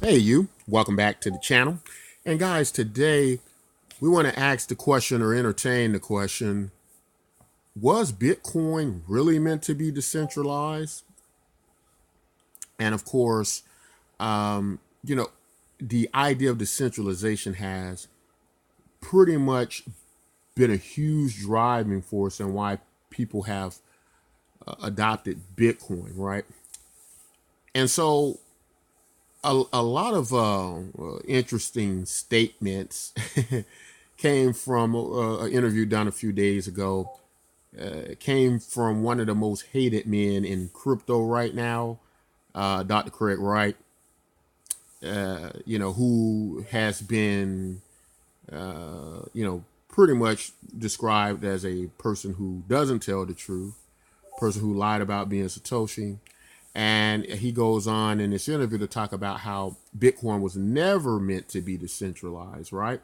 Hey, you, welcome back to the channel. And guys, today we want to ask the question or entertain the question: was Bitcoin really meant to be decentralized? And of course, um, you know, the idea of decentralization has pretty much been a huge driving force in why people have adopted Bitcoin, right? And so a lot of interesting statements came from an interview done a few days ago. It came from one of the most hated men in crypto right now, Dr. Craig Wright, who has been, pretty much described as a person who doesn't tell the truth, person who lied about being Satoshi. And he goes on in this interview to talk about how Bitcoin was never meant to be decentralized, right?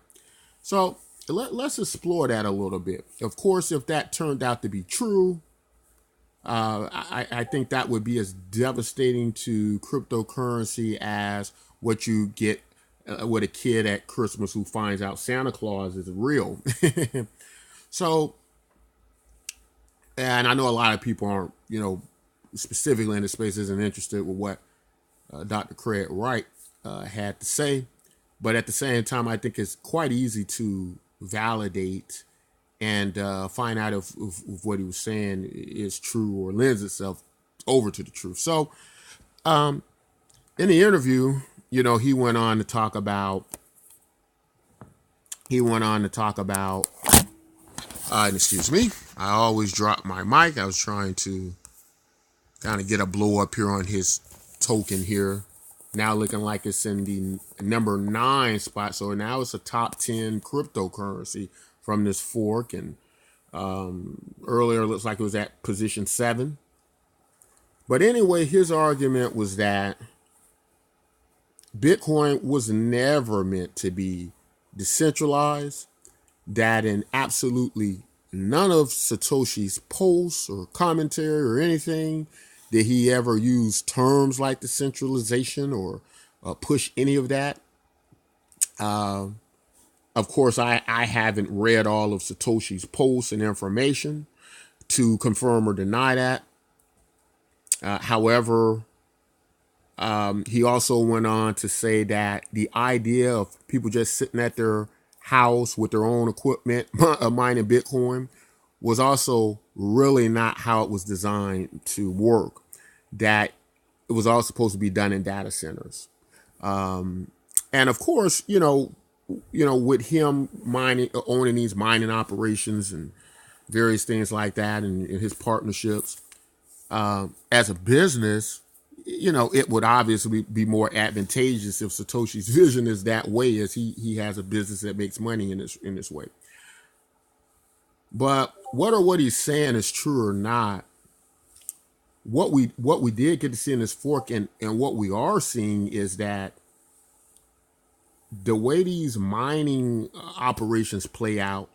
So let's explore that a little bit. Of course, if that turned out to be true, I think that would be as devastating to cryptocurrency as what you get with a kid at Christmas who finds out Santa Claus is real. So, and I know a lot of people aren't, specifically in the space isn't interested with what Dr. Craig Wright had to say. But at the same time, I think it's quite easy to validate and find out if what he was saying is true or lends itself over to the truth. So in the interview, he went on to talk about, and excuse me, I always drop my mic. I was trying to kind of get a blow up here on his token here. Now looking like it's in the number 9 spot. So now it's a top 10 cryptocurrency from this fork. And earlier it looks like it was at position 7. But anyway, his argument was that Bitcoin was never meant to be decentralized, that in absolutely none of Satoshi's posts or commentary or anything did he ever use terms like decentralization or push any of that. Of course, I haven't read all of Satoshi's posts and information to confirm or deny that. However, he also went on to say that the idea of people just sitting at their house with their own equipment mining Bitcoin was also really not how it was designed to work. That it was all supposed to be done in data centers. And of course, with him owning these mining operations and various things like that, and his partnerships, as a business, it would obviously be more advantageous if Satoshi's vision is that way, as he has a business that makes money in this way. But whether what he's saying is true or not, what we did get to see in this fork, and what we are seeing, is that the way these mining operations play out,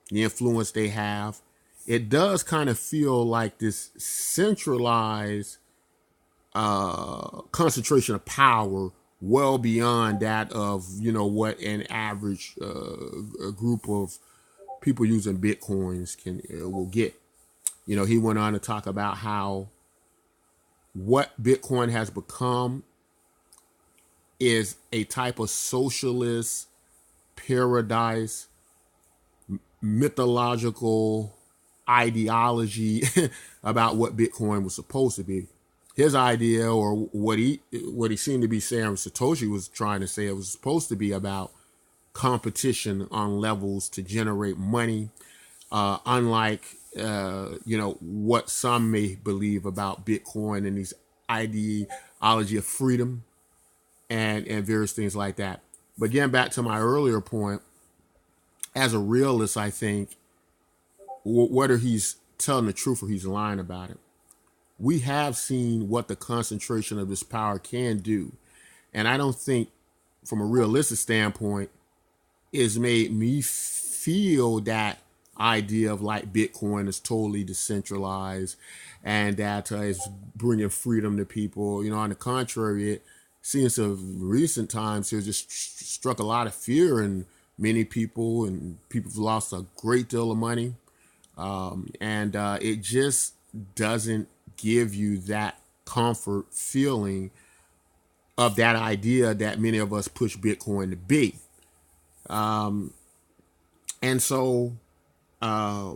the influence they have, it does kind of feel like this centralized concentration of power well beyond that of what an average a group of people using Bitcoins will get. He went on to talk about how what Bitcoin has become is a type of socialist paradise, mythological ideology about what Bitcoin was supposed to be. His idea, or what he seemed to be saying, Satoshi was trying to say, it was supposed to be about competition on levels to generate money, unlike what some may believe about Bitcoin and these ideology of freedom and various things like that. But getting back to my earlier point, as a realist, I think whether he's telling the truth or he's lying about it, we have seen what the concentration of this power can do. And I don't think, from a realistic standpoint, it's made me feel that idea of like Bitcoin is totally decentralized and that it's bringing freedom to people. On the contrary, since of recent times has just struck a lot of fear in many people, and people have lost a great deal of money. And it just doesn't give you that comfort feeling of that idea that many of us push Bitcoin to be. And so, uh,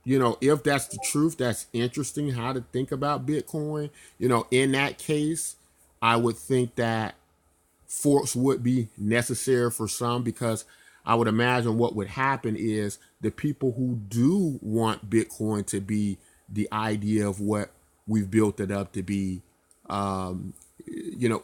if that's the truth, that's interesting how to think about Bitcoin. In that case, I would think that forks would be necessary for some, because I would imagine what would happen is the people who do want Bitcoin to be the idea of what we've built it up to be,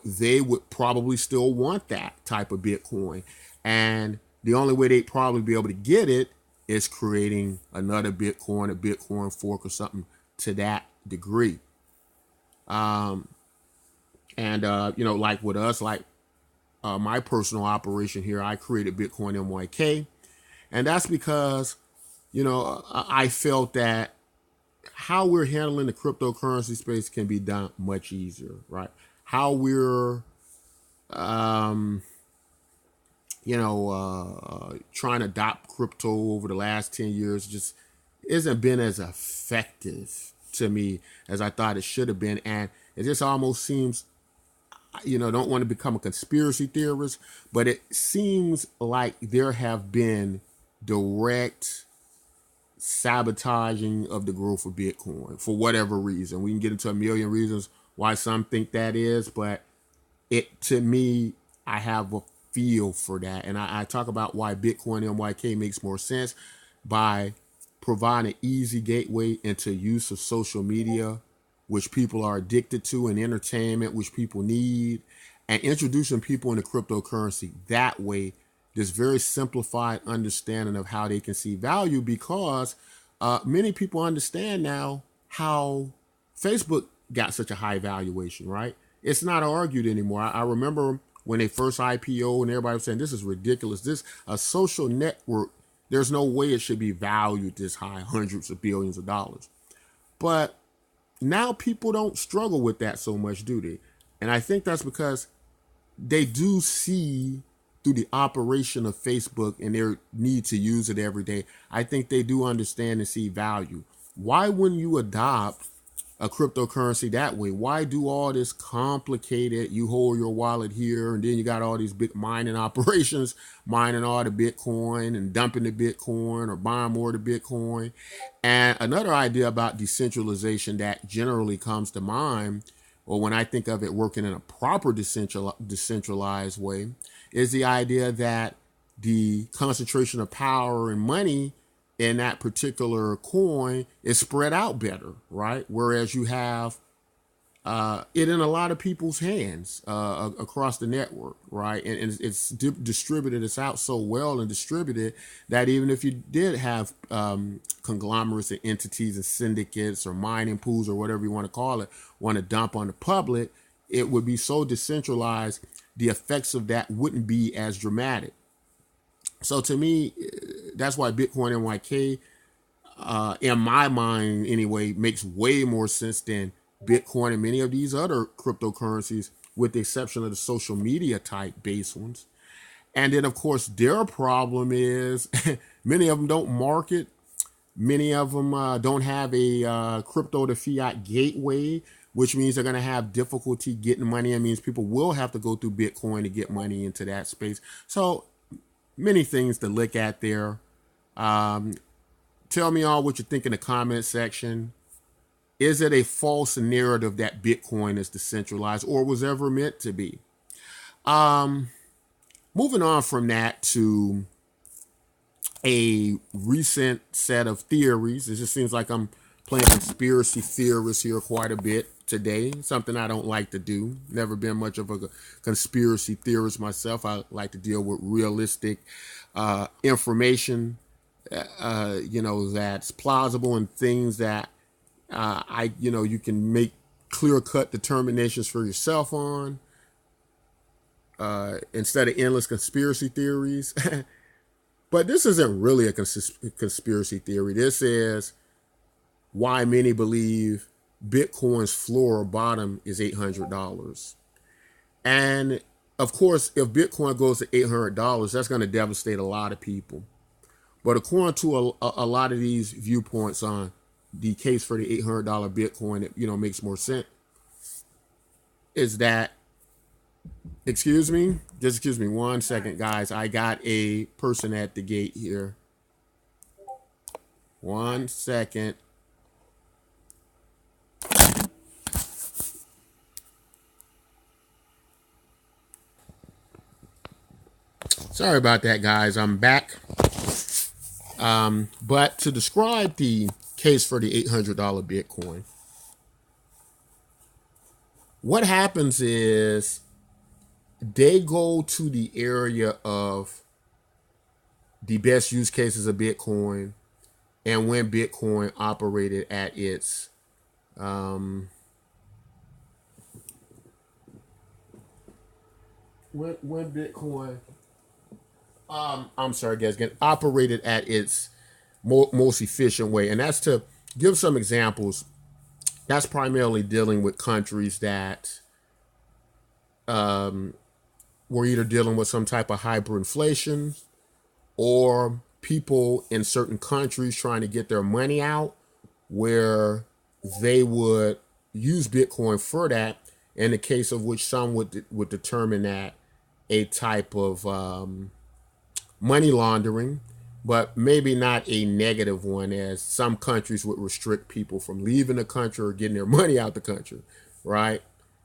they would probably still want that type of Bitcoin. And the only way they'd probably be able to get it is creating another Bitcoin, a Bitcoin fork or something to that degree. Like with us, like my personal operation here, I created Bitcoin MYK. And that's because, I felt that how we're handling the cryptocurrency space can be done much easier, right? How we're, trying to adopt crypto over the last 10 years just isn't been as effective to me as I thought it should have been. And it just almost seems, don't want to become a conspiracy theorist, but it seems like there have been direct sabotaging of the growth of Bitcoin for whatever reason. We can get into a million reasons why some think that is, but to me, I have a feel for that. And I talk about why Bitcoin MYK makes more sense by providing an easy gateway into use of social media, which people are addicted to, and entertainment, which people need, and introducing people into cryptocurrency that way. This very simplified understanding of how they can see value, because many people understand now how Facebook got such a high valuation, right? It's not argued anymore. I remember when they first IPO and everybody was saying, this is ridiculous. This a social network. There's no way it should be valued this high, hundreds of billions of dollars. But now people don't struggle with that so much, do they? And I think that's because they do see through the operation of Facebook and their need to use it every day. I think they do understand and see value. Why wouldn't you adopt a cryptocurrency that way? Why do all this complicated, you hold your wallet here and then you got all these big mining operations, mining all the Bitcoin and dumping the Bitcoin or buying more of the Bitcoin? And another idea about decentralization that generally comes to mind, or when I think of it working in a proper decentralized way, is the idea that the concentration of power and money in that particular coin is spread out better, right? Whereas you have it in a lot of people's hands across the network, right? And it's distributed, it's out so well and distributed that even if you did have conglomerates and entities and syndicates or mining pools or whatever you want to call it, want to dump on the public, it would be so decentralized, the effects of that wouldn't be as dramatic. So to me, that's why Bitcoin NYK, in my mind anyway, makes way more sense than Bitcoin and many of these other cryptocurrencies, with the exception of the social media type based ones. And then, of course, their problem is many of them don't market. Many of them don't have a crypto to fiat gateway, which means they're going to have difficulty getting money. It means people will have to go through Bitcoin to get money into that space. So many things to look at there. Tell me all what you think in the comment section. Is it a false narrative that Bitcoin is decentralized, or was ever meant to be? Moving on from that to a recent set of theories. It just seems like I'm playing conspiracy theorist here quite a bit today. Something I don't like to do. Never been much of a conspiracy theorist myself. I like to deal with realistic information, that's plausible, and things that you can make clear-cut determinations for yourself on, instead of endless conspiracy theories. But this isn't really a conspiracy theory. This is why many believe Bitcoin's floor or bottom is $800. And of course, if Bitcoin goes to $800, that's going to devastate a lot of people. But according to a lot of these viewpoints on the case for the $800 Bitcoin, it makes more sense. Is that, excuse me 1 second, guys. I got a person at the gate here. 1 second. Sorry about that, guys. I'm back. But to describe the case for the $800 Bitcoin, what happens is they go to the area of the best use cases of Bitcoin and when Bitcoin operated at its when Bitcoin I'm sorry, guys, again, operated at its most efficient way. And that's to give some examples. That's primarily dealing with countries that were either dealing with some type of hyperinflation or people in certain countries trying to get their money out, where they would use Bitcoin for that, in the case of which some would determine that a type of money laundering, but maybe not a negative one, as some countries would restrict people from leaving the country or getting their money out the country, right?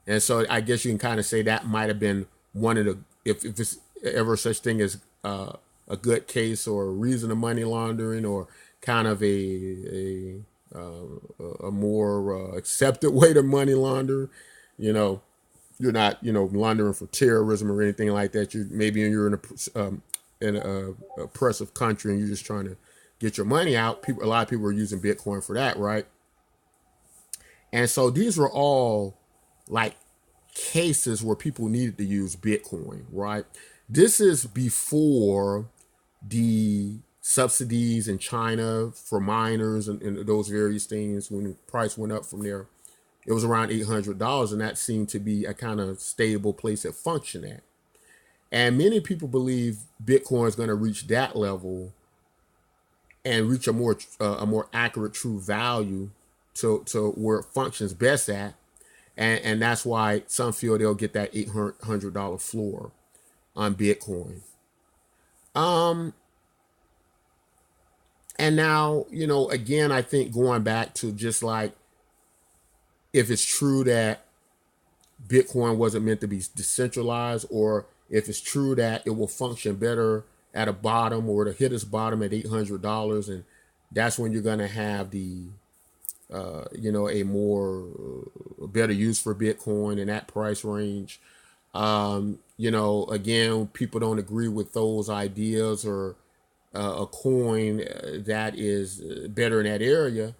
And so I guess you can kind of say that might have been one of the, if it's ever such thing as a good case or a reason of money laundering, or kind of a more accepted way to money launder. You're not laundering for terrorism or anything like that. You're in a oppressive country and you're just trying to get your money out. A lot of people are using Bitcoin for that, right? And so these were all like cases where people needed to use Bitcoin, right? This is before the subsidies in China for miners and those various things. When the price went up from there, it was around $800, and that seemed to be a kind of stable place it functioned at. And many people believe Bitcoin is going to reach that level and reach a more accurate, true value to where it functions best at, and that's why some feel they'll get that $800 floor on Bitcoin. And now, again, I think going back to just like, if it's true that Bitcoin wasn't meant to be decentralized, or if it's true that it will function better at a bottom, or to hit its bottom at $800, and that's when you're going to have the a more better use for Bitcoin in that price range. Again, people don't agree with those ideas, or a coin that is better in that area.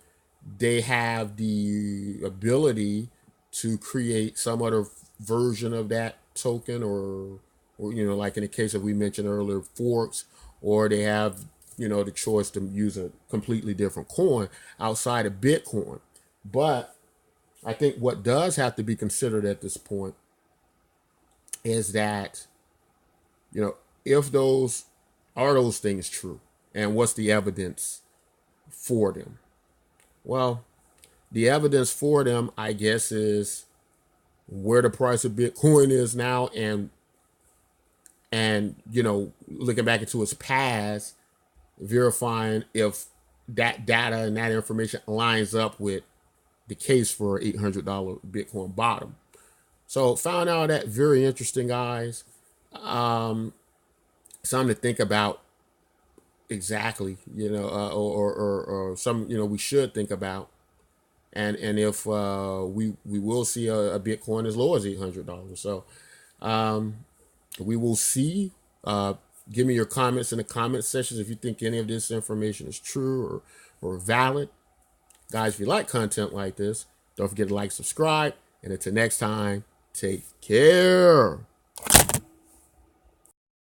They have the ability to create some other version of that token, or like in the case that we mentioned earlier, forks, or they have the choice to use a completely different coin outside of Bitcoin. But I think what does have to be considered at this point is that if those things true, and what's the evidence for them? Well, the evidence for them, I guess, is where the price of Bitcoin is now, and looking back into its past, verifying if that data and that information lines up with the case for $800 Bitcoin bottom. So found out that very interesting, guys. Something to think about. Exactly, or some we should think about, and if we will see a Bitcoin as low as $800. So we will see. Give me your comments in the comment sections if you think any of this information is true or valid. Guys, if you like content like this, don't forget to like, subscribe, and until next time, take care.